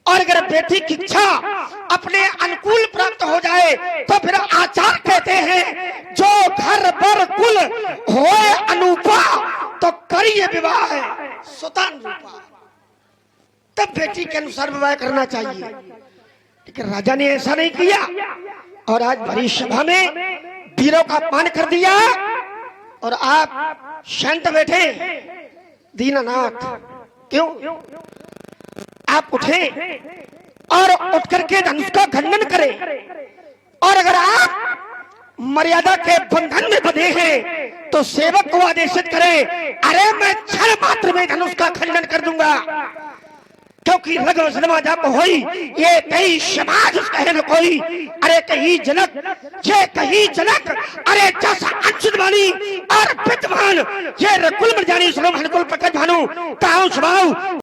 और अगर बेटी की इच्छा अपने अनुकूल प्राप्त हो जाए तो फिर आचार कहते हैं जो घर बर कुल होए अनूपा तो करिए विवाह सुतान रूपा। तब बेटी के अनुसार विवाह करना चाहिए। लेकिन राजा ने ऐसा नहीं किया और आज भरी सभा में वीरों का अपमान कर दिया और आप शांत बैठे। दीनानाथ क्यों? आप उठे और उठ करके धनुष का खंडन करें। और अगर आप मर्यादा के बंधन में बंधे हैं तो सेवक को आदेशित करें, अरे मैं क्षण मात्र में धनुष का खंडन कर दूंगा, क्योंकि रघु सदमा जब होई ये कई समाज कहन कोई। अरे कहीं जनक ये कहीं जनक, अरे जस अंशुद वाली और विद्वान ये रकुल मर्जानी सुनो हनुकुल प्रकट भानु ताऊ स्वभाव